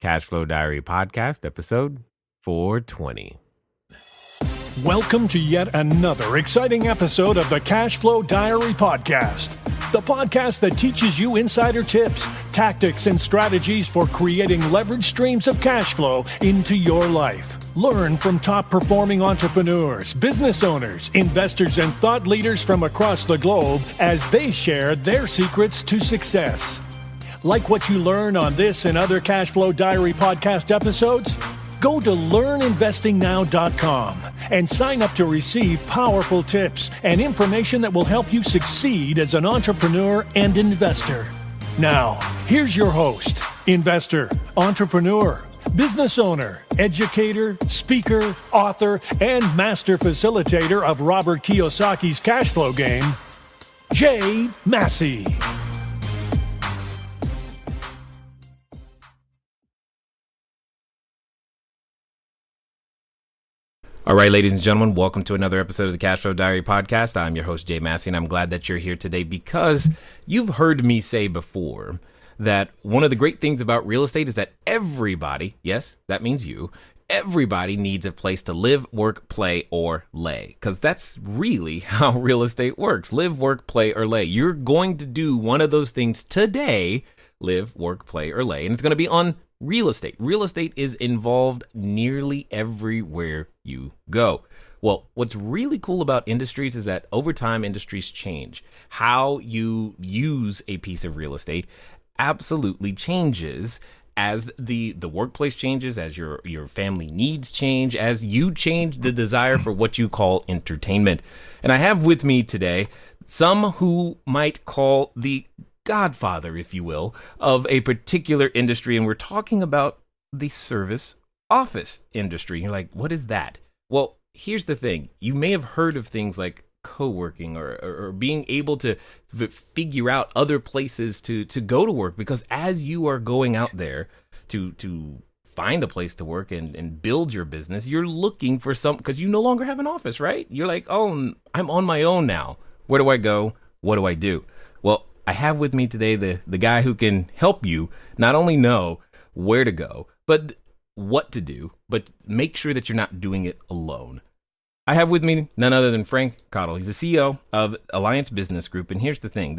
Cashflow Diary Podcast, episode 420. Welcome to yet another exciting episode of the CashFlow Diary Podcast, the podcast that teaches you insider tips, tactics, and strategies for creating leverage streams of cash flow into your life. Learn from top-performing entrepreneurs, business owners, investors, and thought leaders from across the globe as they share their secrets to success. Like what you learn on this and other CashFlow Diary podcast episodes? Go to learninvestingnow.com and sign up to receive powerful tips and information that will help you succeed as an entrepreneur and investor. Now, here's your host, investor, entrepreneur, business owner, educator, speaker, author, and master facilitator of Robert Kiyosaki's cash flow game, Jay Massey. All right, ladies and gentlemen, welcome to another episode of the CashFlow Diary Podcast. I'm your host, Jay Massey, and I'm glad that you're here today because you've heard me say before that one of the great things about real estate is that everybody, yes, that means you, everybody needs a place to live, work, play, or lay. Because that's really how real estate works. Live, work, play, or lay. You're going to do one of those things today, live, work, play, or lay. And it's going to be on real estate. Real estate is involved nearly everywhere you go. Well, what's really cool about industries is that over time, industries change. How you use a piece of real estate absolutely changes as the workplace changes, as your family needs change, as you change the desire for what you call entertainment. And I have with me today some who might call the Godfather, if you will, of a particular industry. And we're talking about the service office industry. You're like, what is that? Well, here's the thing. You may have heard of things like co-working or being able to figure out other places to go to work, because as you are going out there to find a place to work and build your business, you're looking for because you no longer have an office, right? You're like, oh, I'm on my own now. Where do I go? What do I do? Well, I have with me today the guy who can help you not only know where to go, but what to do, but make sure that you're not doing it alone. I have with me none other than Frank Cottle. He's the CEO of Alliance Business Group. And here's the thing.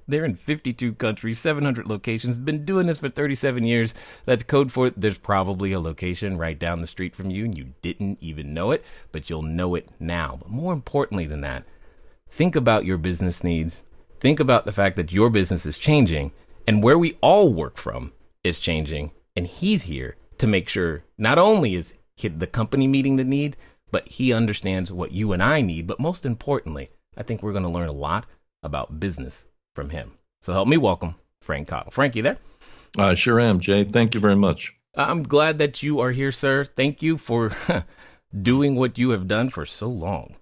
They're in 52 countries, 700 locations, been doing this for 37 years. That's code for there's probably a location right down the street from you and you didn't even know it, but you'll know it now. But more importantly than that, think about your business needs. Think about the fact that your business is changing and where we all work from is changing. And he's here to make sure not only is the company meeting the need, but he understands what you and I need. But most importantly, I think we're going to learn a lot about business from him. So help me welcome Frank Cottle. Frank, you there? I sure am, Jay. Thank you very much. I'm glad that you are here, sir. Thank you for doing what you have done for so long.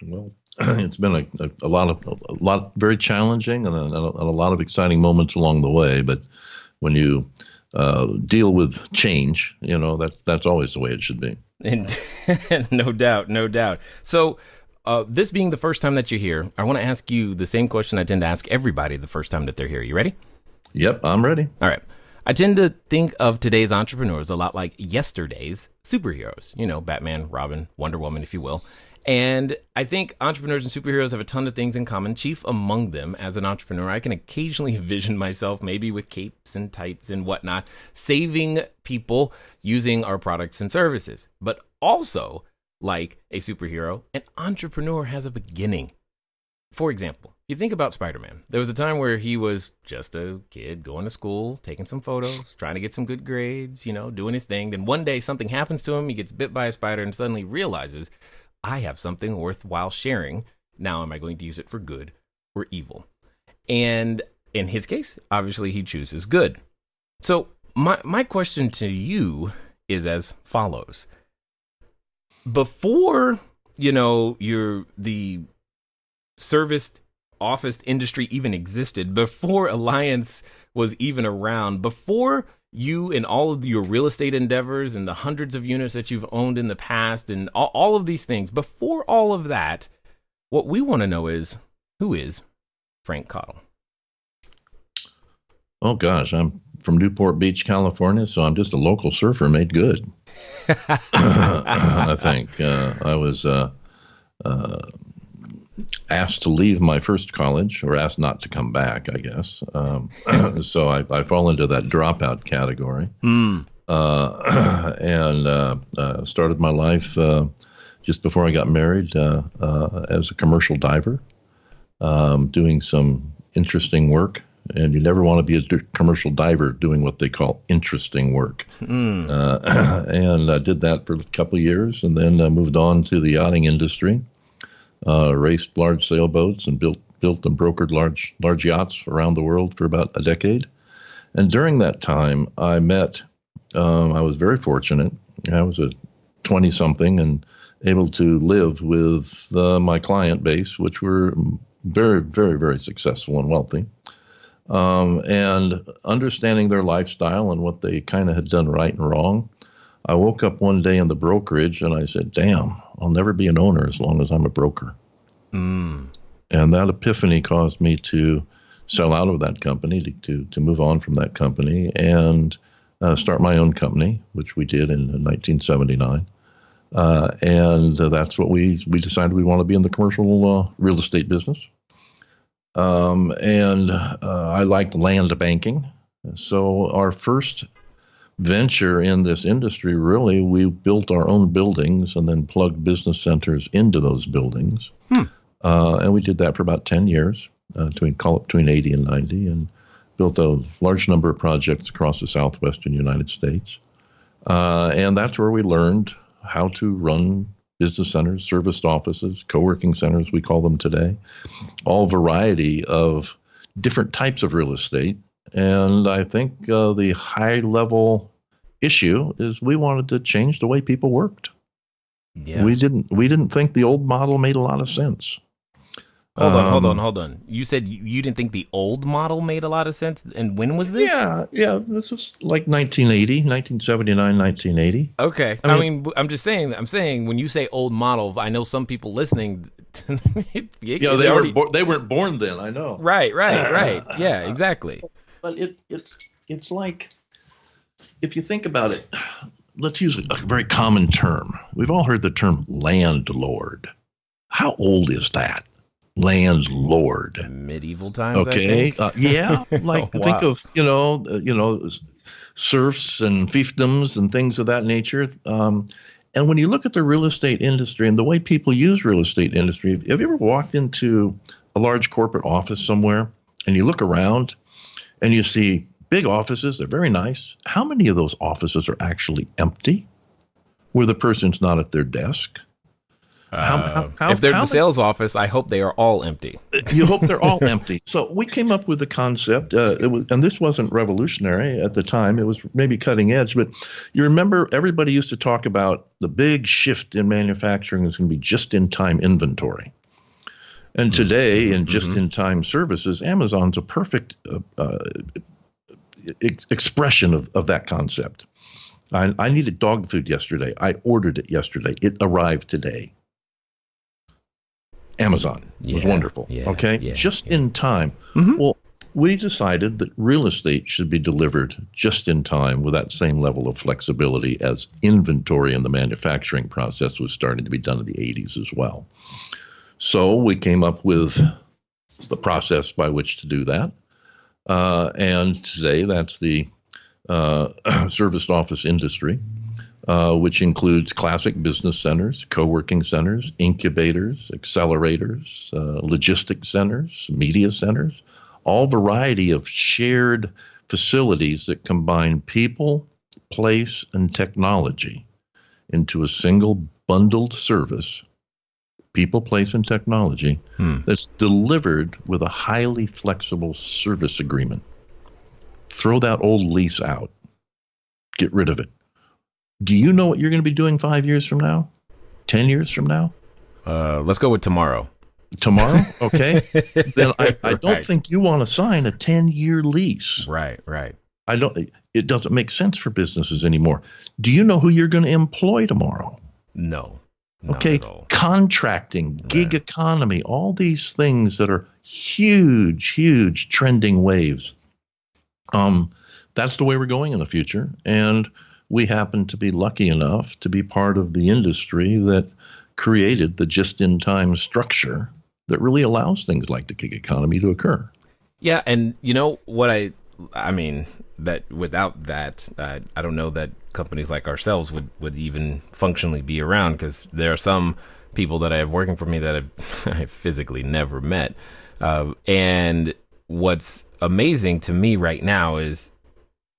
Well, it's been a lot very challenging and a lot of exciting moments along the way. But when you deal with change, that's always the way it should be. And no doubt. So this being the first time that you're here, I want to ask you the same question I tend to ask everybody the first time that they're here. You ready? Yep, I'm ready. All right. I tend to think of today's entrepreneurs a lot like yesterday's superheroes, Batman, Robin, Wonder Woman, if you will. And I think entrepreneurs and superheroes have a ton of things in common. Chief among them, as an entrepreneur, I can occasionally envision myself maybe with capes and tights and whatnot, saving people using our products and services. But also, like a superhero, an entrepreneur has a beginning. For example, you think about Spider-Man. There was a time where he was just a kid going to school, taking some photos, trying to get some good grades, doing his thing. Then one day something happens to him. He gets bit by a spider and suddenly realizes, I have something worthwhile sharing. Now, am I going to use it for good or evil? And in his case, obviously, he chooses good. So my question to you is as follows. Before, the service office industry even existed, before Alliance was even around, before you and all of your real estate endeavors and the hundreds of units that you've owned in the past and all of these things, before all of that, what we want to know is, who is Frank Cottle? Oh, gosh, I'm from Newport Beach, California, so I'm just a local surfer made good. I think I was asked to leave my first college, or asked not to come back, I guess. So I fall into that dropout category, and started my life just before I got married as a commercial diver, doing some interesting work. And you never want to be a commercial diver doing what they call interesting work. And I did that for a couple of years, and then moved on to the yachting industry, raced large sailboats and built and brokered large yachts around the world for about a decade. And during that time, I was very fortunate. I was a 20-something and able to live with my client base, which were very, very, very successful and wealthy. And understanding their lifestyle and what they kind of had done right and wrong, I woke up one day in the brokerage and I said, damn, I'll never be an owner as long as I'm a broker. And that epiphany caused me to sell out of that company, to move on from that company and start my own company, which we did in 1979. And that's what we decided we want to be in the commercial real estate business. And I liked land banking. So our first venture in this industry, really, we built our own buildings and then plugged business centers into those buildings. And we did that for about 10 years, between 80 and 90, and built a large number of projects across the southwestern United States. And that's where we learned how to run business centers, serviced offices, co-working centers, we call them today, all variety of different types of real estate. And I think the high-level issue is we wanted to change the way people worked. Yeah. We didn't think the old model made a lot of sense. Hold on. You said you didn't think the old model made a lot of sense, and when was this? Yeah. This was like 1979, 1980. Okay. I mean, I'm saying when you say old model, I know some people listening. They weren't born then. I know. Right. Yeah, exactly. But it's like, if you think about it, let's use a very common term. We've all heard the term landlord. How old is that? Landlord. Medieval times. Okay. I think. Yeah. Like think of serfs and fiefdoms and things of that nature. And when you look at the real estate industry and the way people use real estate industry, have you ever walked into a large corporate office somewhere and you look around and you see big offices? They're very nice. How many of those offices are actually empty, where the person's not at their desk? If they're the sales office, I hope they are all empty. You hope they're all empty. So we came up with the concept, and this wasn't revolutionary at the time. It was maybe cutting edge, but you remember everybody used to talk about the big shift in manufacturing is going to be just-in-time inventory. And today, in just-in-time services, Amazon's a perfect expression of that concept. I needed dog food yesterday. I ordered it yesterday. It arrived today. Amazon was wonderful. Just in time. Well, we decided that real estate should be delivered just in time with that same level of flexibility as inventory in the manufacturing process was starting to be done in the 80s as well. So we came up with the process by which to do that. And today that's the serviced office industry, which includes classic business centers, co-working centers, incubators, accelerators, logistics centers, media centers, all variety of shared facilities that combine people, place, and technology into a single bundled service, people, place, and technology, that's delivered with a highly flexible service agreement. Throw that old lease out. Get rid of it. Do you know what you're going to be doing 5 years from now? 10 years from now? Let's go with tomorrow. Tomorrow? Okay. Then I don't think you want to sign a 10-year lease. Right. It doesn't make sense for businesses anymore. Do you know who you're going to employ tomorrow? No. Okay. Contracting, gig economy, all these things that are huge trending waves. that's the way we're going in the future. And we happen to be lucky enough to be part of the industry that created the just-in-time structure that really allows things like the gig economy to occur. Yeah, and you know what I mean, that without that, I don't know that companies like ourselves would even functionally be around, because there are some people that I have working for me that I've physically never met. And what's amazing to me right now is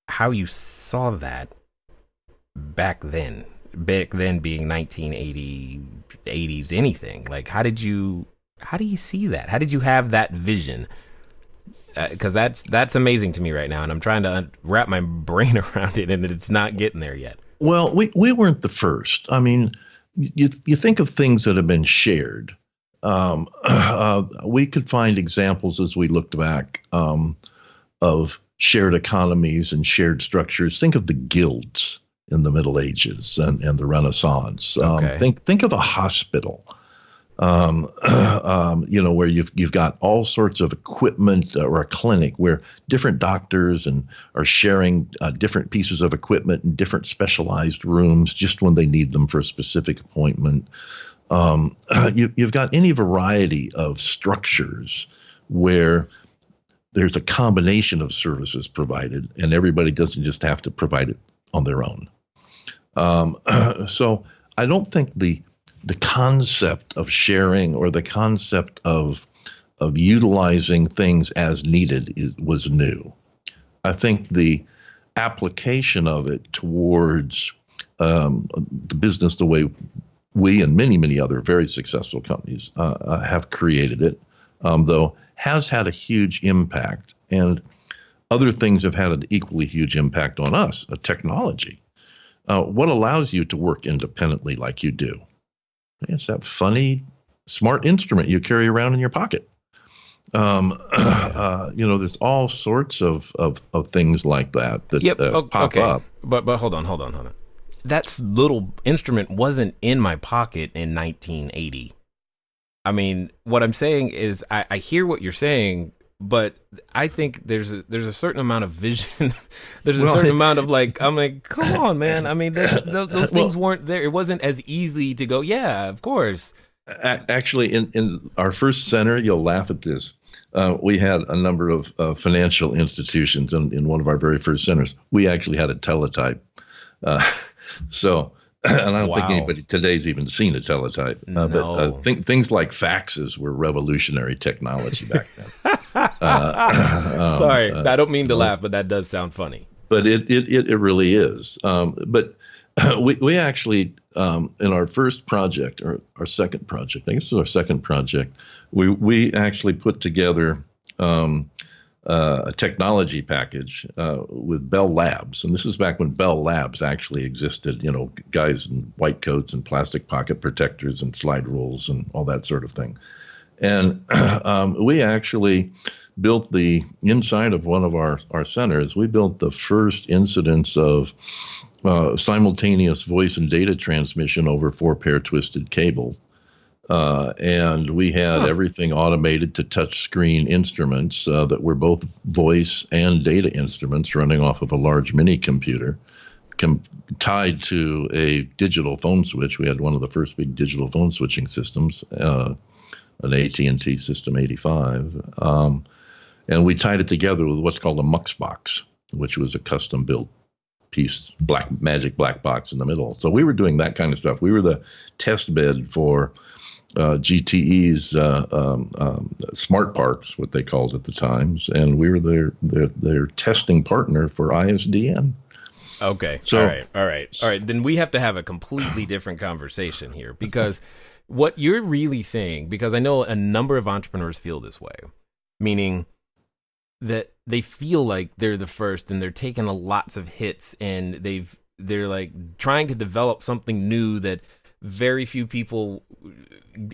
how you saw that back then being 1980, 80s, anything. Like, how do you see that? How did you have that vision? Because that's amazing to me right now, and I'm trying to wrap my brain around it, and it's not getting there yet. Well, we weren't the first. I mean, you think of things that have been shared. We could find examples as we looked back of shared economies and shared structures. Think of the guilds in the Middle Ages and the Renaissance. Okay. Think of a hospital. Where you've got all sorts of equipment, or a clinic where different doctors are sharing different pieces of equipment in different specialized rooms just when they need them for a specific appointment. You've got any variety of structures where there's a combination of services provided, and everybody doesn't just have to provide it on their own. So I don't think the concept of sharing or the concept of utilizing things as needed was new. I think the application of it towards the business, the way we and many, many other very successful companies have created it, though, has had a huge impact. And other things have had an equally huge impact on us, technology. What allows you to work independently like you do? It's that funny, smart instrument you carry around in your pocket. There's all sorts of things like that pop up. But hold on. That little instrument wasn't in my pocket in 1980. I mean, what I'm saying is I hear what you're saying, but I think there's a certain amount of vision. There's a certain amount of I'm like, come on, man. I mean, those things weren't there. It wasn't as easy to go, yeah, of course. Actually, in our first center, you'll laugh at this. We had a number of financial institutions in one of our very first centers. We actually had a teletype. And I don't think anybody today's even seen a teletype. No. But things like faxes were revolutionary technology back then. Sorry, I don't mean to laugh, but that does sound funny. But it really is. But we actually, in our first project, or our second project, I guess it was our second project, we actually put together a technology package with Bell Labs. And this is back when Bell Labs actually existed, guys in white coats and plastic pocket protectors and slide rules and all that sort of thing. And we actually built the inside of one of our centers. We built the first incidence of simultaneous voice and data transmission over 4-pair twisted cable. And we had everything automated to touch screen instruments that were both voice and data instruments running off of a large mini computer tied to a digital phone switch. We had one of the first big digital phone switching systems, an AT&T System 85. And we tied it together with what's called a MUX box, which was a custom built piece, magic black box in the middle. So we were doing that kind of stuff. We were the test bed for GTE's smart parks, what they called at the times, and we were their testing partner for ISDN. Okay. So, all right. Then we have to have a completely different conversation here, because what you're really saying, because I know a number of entrepreneurs feel this way, meaning that they feel like they're the first and they're taking lots of hits, and they're like trying to develop something new that very few people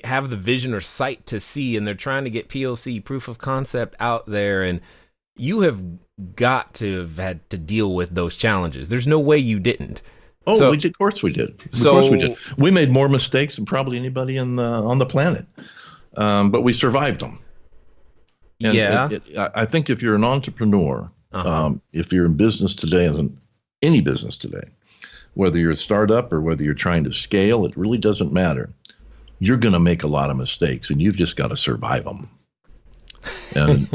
have the vision or sight to see, and they're trying to get POC, proof of concept, out there, and you have got to have had to deal with those challenges. There's no way you didn't. Oh, we did. Of course we did. Of course we did. We made more mistakes than probably anybody on the planet, but we survived them. And yeah. I think if you're an entrepreneur If you're in business today, as in any business today, whether you're a startup or whether you're trying to scale, it really doesn't matter. You're going to make a lot of mistakes, and you've just got to survive them. And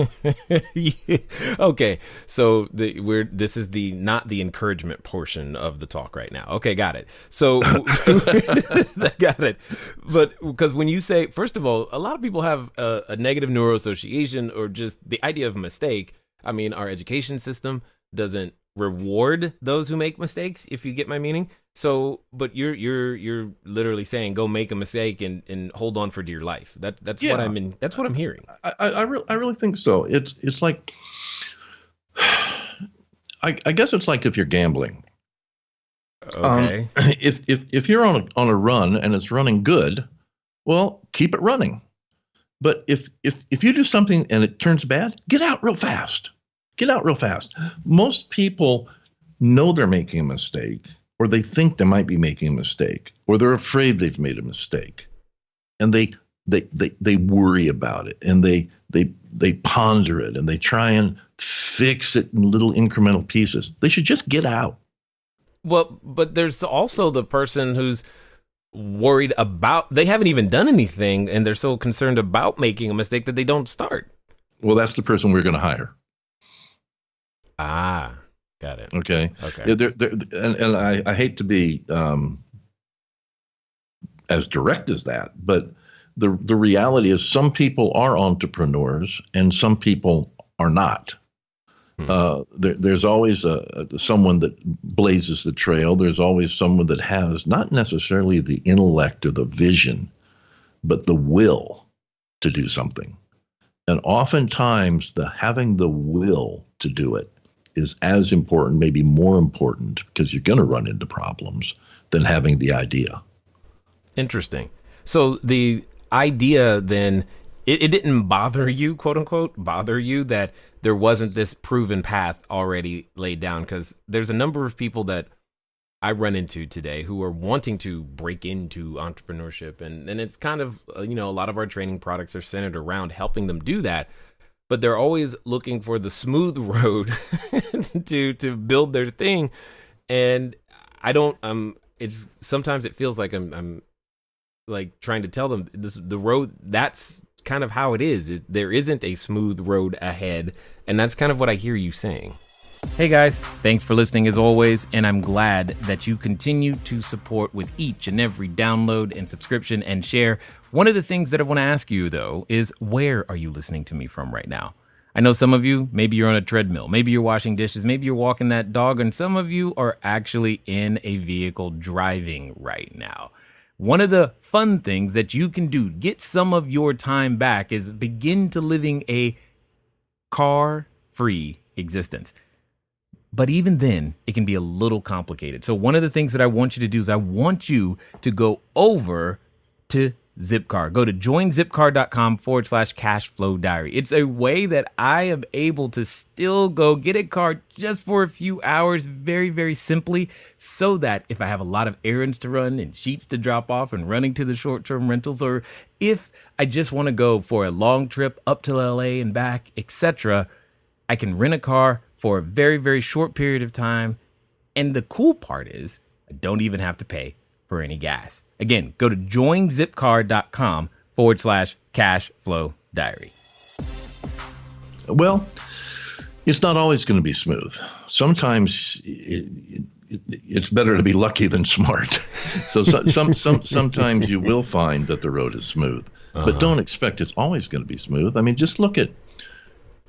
Yeah. Okay, so this is not the encouragement portion of the talk right now. Okay, got it. So got it. But because when you say, first of all, a lot of people have a negative neuroassociation or just the idea of a mistake. I mean, our education system doesn't reward those who make mistakes, if you get my meaning. So, but you're literally saying go make a mistake and hold on for dear life. That's what that's what I'm hearing. I really think so. It's like, I guess it's like if you're gambling. Okay. If you're on a run and it's running good, well, keep it running. But if you do something and it turns bad, get out real fast. Get out real fast. Most people know they're making a mistake, or they think they might be making a mistake, or they're afraid they've made a mistake, and they worry about it, and they ponder it, and they try and fix it in little incremental pieces. They should just get out. Well, but there's also the person who's worried about, they haven't even done anything, and they're so concerned about making a mistake that they don't start. Well, that's the person we're going to hire. Ah, got it. Okay. Okay. And I hate to be as direct as that, but the reality is some people are entrepreneurs and some people are not. There's always someone that blazes the trail. There's always someone that has not necessarily the intellect or the vision, but the will to do something. And oftentimes having the will to do it is as important, maybe more important, because you're going to run into problems, than having the idea. Interesting. So the idea then, it didn't bother you, quote unquote, that there wasn't this proven path already laid down? Because there's a number of people that I run into today who are wanting to break into entrepreneurship. And it's kind of, a lot of our training products are centered around helping them do that. But they're always looking for the smooth road to build their thing. And I don't, it's sometimes it feels like I'm like trying to tell them the road, that's kind of how it is. There isn't a smooth road ahead. And that's kind of what I hear you saying. Hey guys, thanks for listening as always, and I'm glad that you continue to support with each and every download and subscription and share. One of the things that I want to ask you though is, where are you listening to me from right now? I know some of you, maybe you're on a treadmill, maybe you're washing dishes, maybe you're walking that dog, and some of you are actually in a vehicle driving right now. One of the fun things that you can do, get some of your time back, is begin to living a car-free existence. But even then, it can be a little complicated. So one of the things that I want you to do is I want you to go over to Zipcar. Go to joinzipcar.com/CashFlowDiary. It's a way that I am able to still go get a car just for a few hours, very, very simply, so that if I have a lot of errands to run and sheets to drop off and running to the short-term rentals, or if I just want to go for a long trip up to LA and back, etc., I can rent a car for a very, very short period of time. And the cool part is I don't even have to pay for any gas. Again, go to joinzipcar.com/CashFlowDiary. Well, it's not always going to be smooth. Sometimes it's better to be lucky than smart. So sometimes you will find that the road is smooth, but don't expect it's always going to be smooth. I mean, just look at,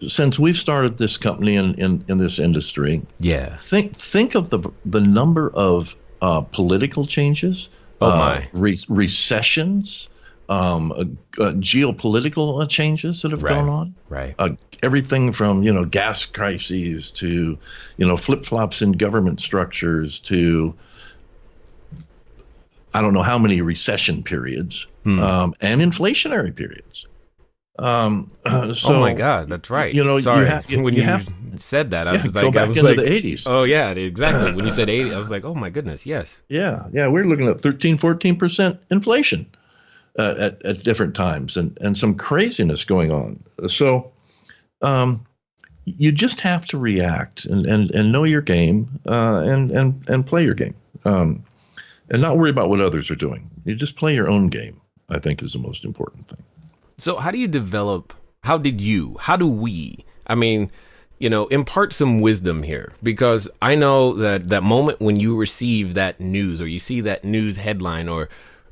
since we've started this company in this industry, think of the number of political changes, recessions, geopolitical changes that have gone on. Right. Everything from gas crises to flip-flops in government structures to I don't know how many recession periods and inflationary periods. Oh my God, that's right. Sorry, when you said that, I was like, go back into the 80s. Oh yeah, exactly. When you said 80, I was like, oh my goodness, yes. Yeah, we're looking at 13-14% inflation at different times, and some craziness going on. So, you just have to react and know your game, and play your game, and not worry about what others are doing. You just play your own game, I think, is the most important thing. So how do we, I mean, impart some wisdom here? Because I know that moment when you receive that news, or you see that news headline, or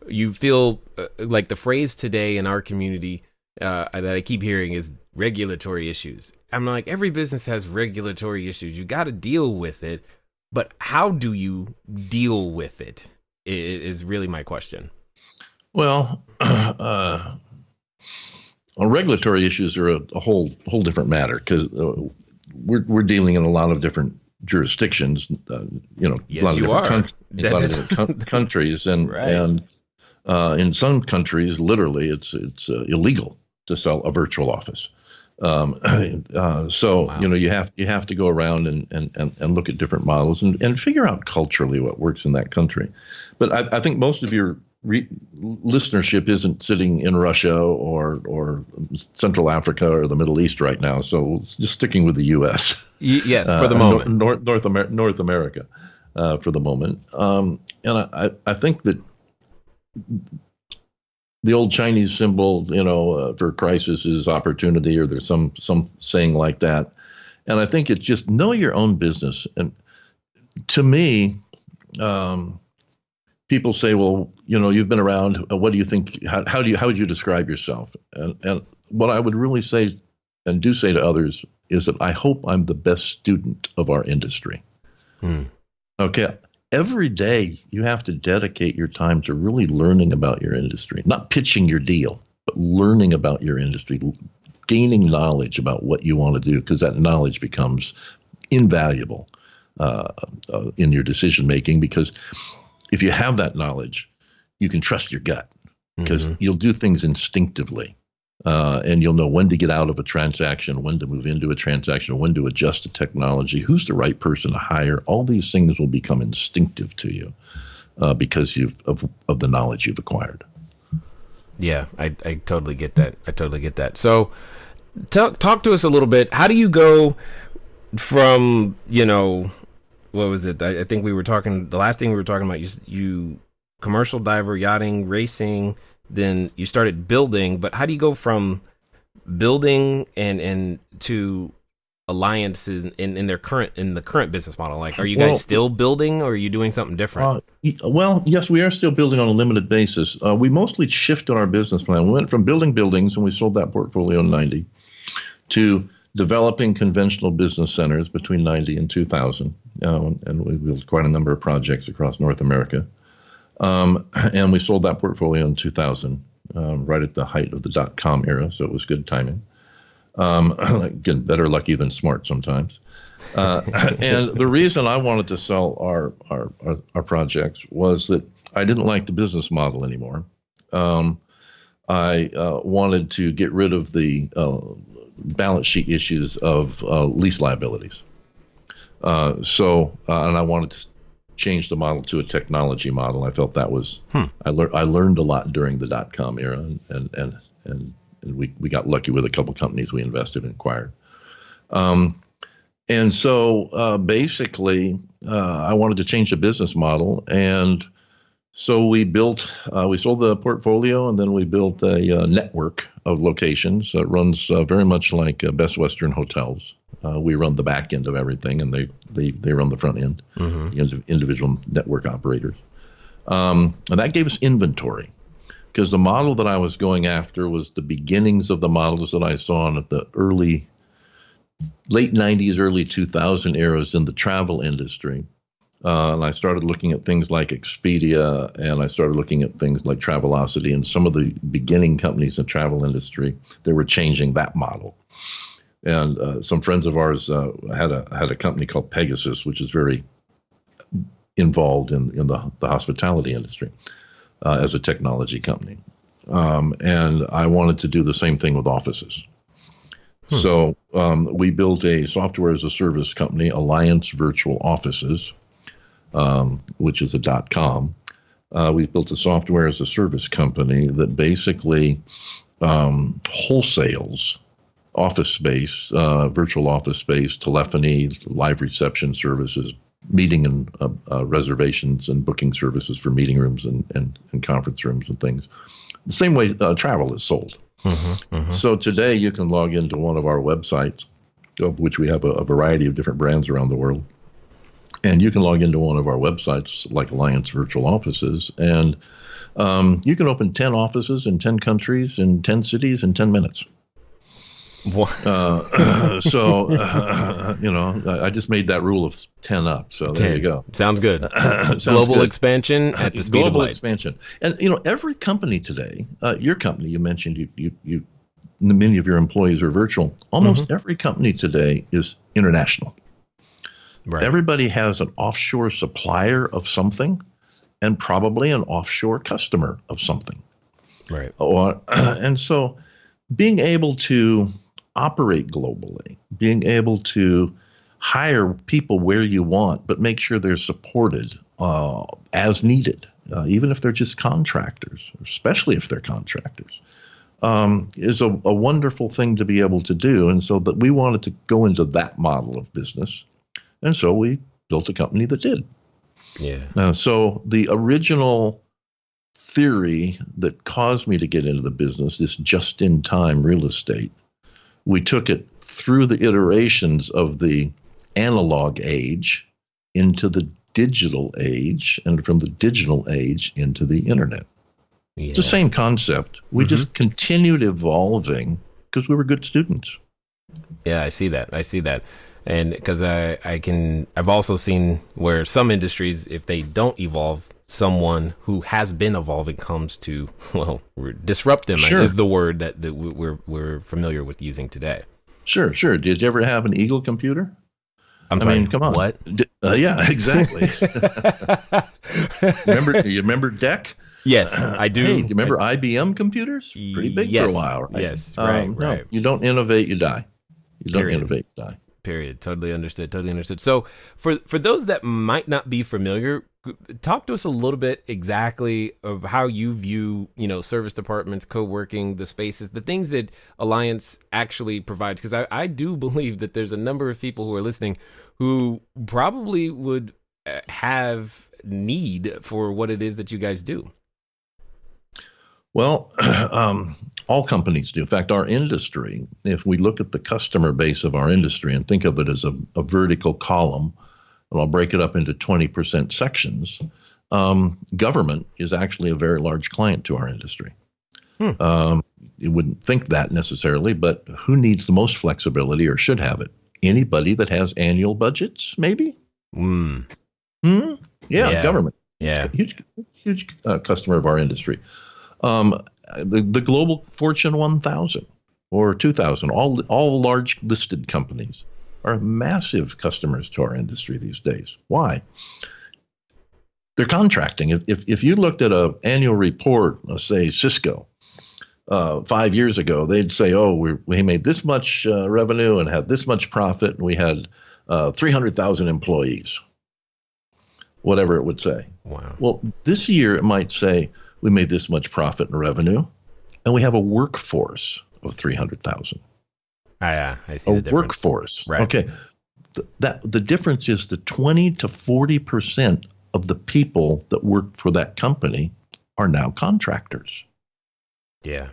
you feel like the phrase today in our community that I keep hearing is regulatory issues. I'm like, every business has regulatory issues. You got to deal with it. But how do you deal with it is really my question. Well, regulatory issues are a whole different matter, because we're dealing in a lot of different jurisdictions. Yes, a lot of you are. A lot of different countries, and right. and in some countries, literally, it's illegal to sell a virtual office. So Wow. you have to go around and look at different models and figure out culturally what works in that country. But I think most of your listenership isn't sitting in Russia or Central Africa or the Middle East right now, so just sticking with the U.S. Yes, for the moment. North America, for the moment. And I think that the old Chinese symbol, for crisis is opportunity, or there's some saying like that. And I think it's just know your own business. And to me, people say, well, you've been around. What do you think? How would you describe yourself? And what I would really say and do say to others is that I hope I'm the best student of our industry. Okay. Every day you have to dedicate your time to really learning about your industry, not pitching your deal, but learning about your industry, gaining knowledge about what you want to do, because that knowledge becomes invaluable in your decision making. Because if you have that knowledge, you can trust your gut, because you'll do things instinctively, and you'll know when to get out of a transaction, when to move into a transaction, when to adjust the technology, who's the right person to hire. All these things will become instinctive to you because of the knowledge you've acquired. Yeah, I totally get that. So talk to us a little bit. How do you go from, what was it? I think the last thing we were talking about, you commercial diver, yachting, racing, then you started building. But how do you go from building and to alliances in the current business model? Like, are you guys still building, or are you doing something different? Well, yes, we are still building on a limited basis. We mostly shifted our business plan. We went from building buildings, and we sold that portfolio in 90, to developing conventional business centers between 90 and 2000. And we built quite a number of projects across North America. And we sold that portfolio in 2000, right at the height of the .com era. So it was good timing. Again, better lucky than smart sometimes. And the reason I wanted to sell our projects was that I didn't like the business model anymore. I wanted to get rid of the balance sheet issues of lease liabilities. And I wanted to change the model to a technology model. I felt that was I learned a lot during the .com era, and we got lucky with a couple companies we invested and acquired. And so basically, I wanted to change the business model, and so we sold the portfolio, and then we built a network of locations that runs very much like Best Western Hotels. We run the back end of everything, and they run the front end, the individual network operators. And that gave us inventory, because the model that I was going after was the beginnings of the models that I saw in the late 90s, early 2000 eras in the travel industry. And I started looking at things like Expedia, and I started looking at things like Travelocity, and some of the beginning companies in the travel industry, they were changing that model. And some friends of ours had a company called Pegasus, which is very involved in the hospitality industry as a technology company. And I wanted to do the same thing with offices. So we built a software as a service company, Alliance Virtual Offices, which is a .com. We built a software as a service company that basically wholesales office space, virtual office space, telephony, live reception services, meeting and reservations and booking services for meeting rooms and conference rooms and things. The same way travel is sold. So today you can log into one of our websites, of which we have a variety of different brands around the world. And you can log into one of our websites like Alliance Virtual Offices, and you can open 10 offices in 10 countries in 10 cities in 10 minutes. I just made that rule of 10 up. So there you go. Sounds good. Sounds Global good. expansion at the speed of Global light. expansion. And, every company today, your company, you mentioned you many of your employees are virtual. Almost every company today is international. Right. Everybody has an offshore supplier of something and probably an offshore customer of something. Right. And so being able to operate globally, being able to hire people where you want, but make sure they're supported as needed, even if they're just contractors, especially if they're contractors, is a wonderful thing to be able to do. And so that we wanted to go into that model of business. And so we built a company that did. Yeah. So the original theory that caused me to get into the business, this just-in-time real estate, we took it through the iterations of the analog age into the digital age, and from the digital age into the internet. Yeah. It's the same concept. We just continued evolving because we were good students. Yeah, I see that. And because I've also seen where some industries, if they don't evolve, someone who has been evolving comes to, disrupt them. Sure. Is the word that we're familiar with using today. Sure. Did you ever have an Eagle computer? I mean, come on. What? Yeah, exactly. You remember DEC? Yes, I do. Hey, do you remember IBM computers? Pretty big for a while, right? Yes, right. No, you don't innovate, you die. You don't innovate, you die. Period. Totally understood. So for those that might not be familiar, talk to us a little bit exactly of how you view, service departments, co-working, the spaces, the things that Alliance actually provides. Because I do believe that there's a number of people who are listening who probably would have need for what it is that you guys do. Well, all companies do. In fact, our industry, if we look at the customer base of our industry and think of it as a vertical column, and I'll break it up into 20% sections, government is actually a very large client to our industry. You wouldn't think that necessarily, but who needs the most flexibility or should have it? Anybody that has annual budgets, maybe? Yeah, government. Yeah. Huge customer of our industry. The global Fortune 1000 or 2000, all large listed companies are massive customers to our industry these days. Why? They're contracting. If you looked at an annual report, say Cisco, 5 years ago, they'd say, we made this much revenue and had this much profit, and we had 300,000 employees, whatever it would say. Wow. Well, this year it might say, we made this much profit and revenue, and we have a workforce of 300,000. I see the difference. Workforce. Right. Okay. The difference is the 20 to 40% of the people that work for that company are now contractors. Yeah.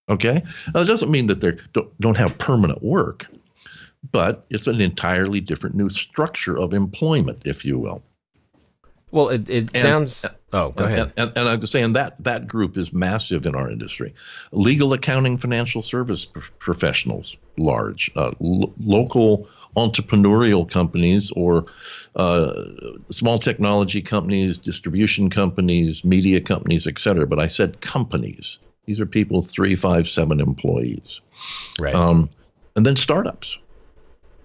Okay. Now, it doesn't mean that they don't have permanent work, but it's an entirely different new structure of employment, if you will. Well, it sounds. Go ahead. And I'm saying that group is massive in our industry. Legal, accounting, financial service professionals, large. Local entrepreneurial companies or small technology companies, distribution companies, media companies, et cetera. But I said companies. These are people 3, 5, 7 employees. Right. And then startups.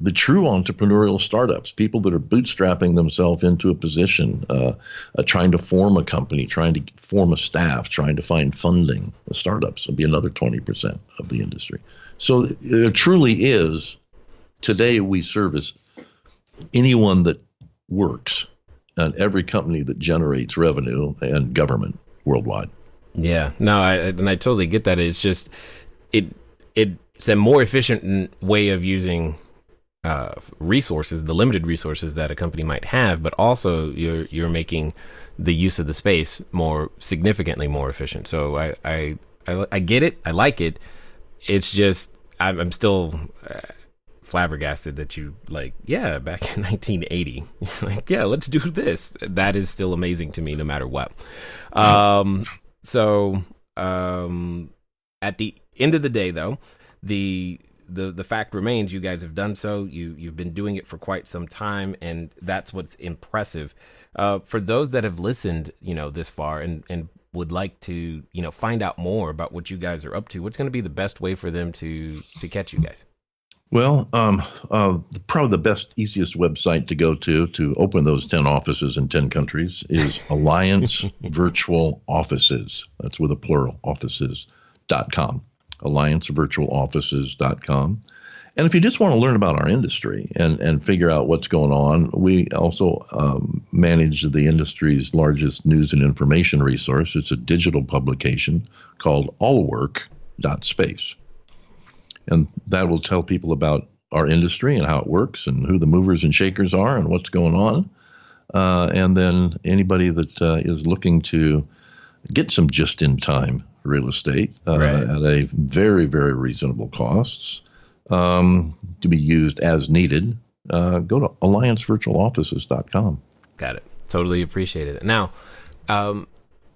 The true entrepreneurial startups, people that are bootstrapping themselves into a position, trying to form a company, trying to form a staff, trying to find funding. The startups will be another 20% of the industry. So it truly is, today we service anyone that works and every company that generates revenue and government worldwide. Yeah, no, I totally get that. It's just, it some more efficient way of using resources, the limited resources that a company might have, but also you're making the use of the space significantly more efficient. So I get it. I like it. It's just I'm still flabbergasted that you back in 1980, let's do this. That is still amazing to me, no matter what. So at the end of the day, though, the fact remains, you guys have done so. You've been doing it for quite some time, and that's what's impressive. For those that have listened, this far and would like to, find out more about what you guys are up to, what's going to be the best way for them to catch you guys? Well, probably the best, easiest website to go to open those 10 offices in 10 countries is Alliance Virtual Offices. That's with a plural, offices.com. AllianceVirtualOffices.com. And if you just want to learn about our industry and figure out what's going on, we also manage the industry's largest news and information resource. It's a digital publication called allwork.space. And that will tell people about our industry and how it works and who the movers and shakers are and what's going on. And then anybody that is looking to get some just-in-time real estate at a very, very reasonable costs to be used as needed, go to AllianceVirtualOffices.com. Got it. Totally appreciate it. Now,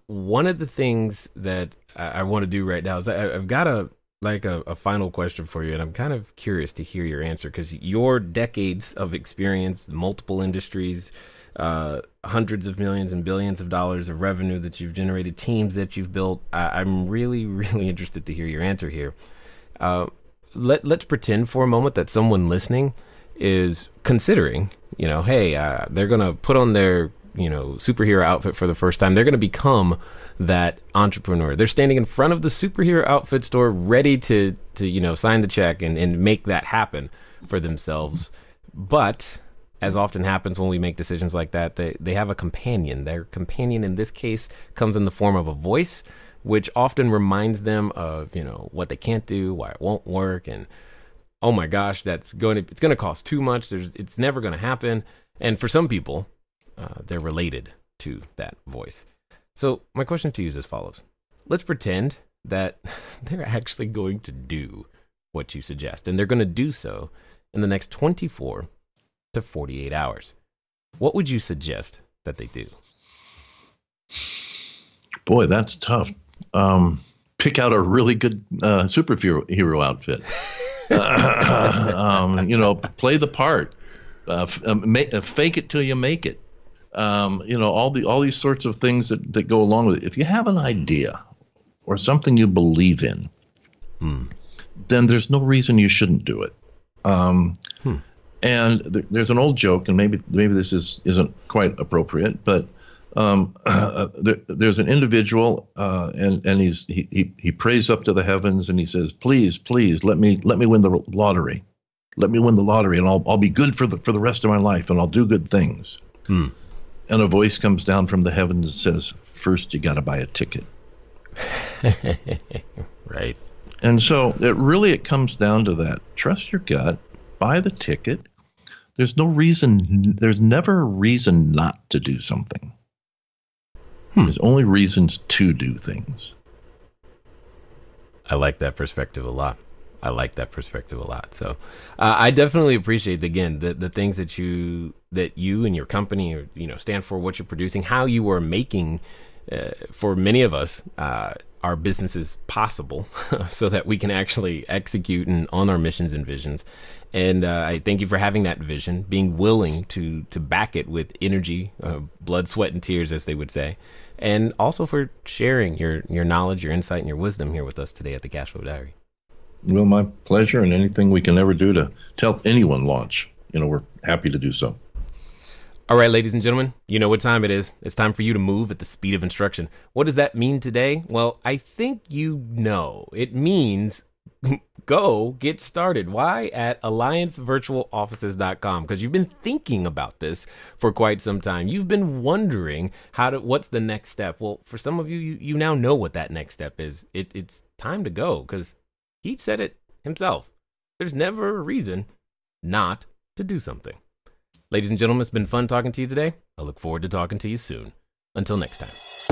one of the things that I want to do right now is I've got a final question for you, and I'm kind of curious to hear your answer, because your decades of experience, multiple industries, hundreds of millions and billions of dollars of revenue that you've generated, teams that you've built, I'm really, really interested to hear your answer here. Let's pretend for a moment that someone listening is considering, they're going to put on their superhero outfit for the first time. They're going to become that entrepreneur. They're standing in front of the superhero outfit store, ready to sign the check and make that happen for themselves. But as often happens when we make decisions like that, they have a companion. Their companion in this case comes in the form of a voice, which often reminds them of, what they can't do, why it won't work. And, oh my gosh, it's going to cost too much. It's never going to happen. And for some people, they're related to that voice. So my question to you is as follows. Let's pretend that they're actually going to do what you suggest, and they're going to do so in the next 24 to 48 hours. What would you suggest that they do? Boy, that's tough. Pick out a really good superhero outfit. Play the part. Fake it till you make it. All these sorts of things that go along with it. If you have an idea or something you believe in, then there's no reason you shouldn't do it. And there's an old joke, and maybe this isn't quite appropriate, but there's an individual, and he prays up to the heavens, and he says, "Please, let me win the lottery. Let me win the lottery, and I'll be good for the rest of my life, and I'll do good things." And a voice comes down from the heavens and says, "First, you got to buy a ticket." Right. And so it comes down to that. Trust your gut. Buy the ticket. There's never a reason not to do something. There's only reasons to do things. I like that perspective a lot. So I definitely appreciate, again, the things that you and your company stand for, what you're producing, how you are making for many of us our businesses possible so that we can actually execute on our missions and visions. And I thank you for having that vision, being willing to back it with energy, blood, sweat, and tears, as they would say, and also for sharing your knowledge, your insight, and your wisdom here with us today at the Cashflow Diary. Well, my pleasure, and anything we can ever do to help anyone launch, we're happy to do so. All right, ladies and gentlemen, you know what time it is. It's time for you to move at the speed of instruction. What does that mean today? Well, I think you know. It means go get started. Why? At AllianceVirtualOffices.com, because you've been thinking about this for quite some time. You've been wondering what's the next step. Well, for some of you, you now know what that next step is. It's time to go, because he said it himself. There's never a reason not to do something. Ladies and gentlemen, it's been fun talking to you today. I look forward to talking to you soon. Until next time.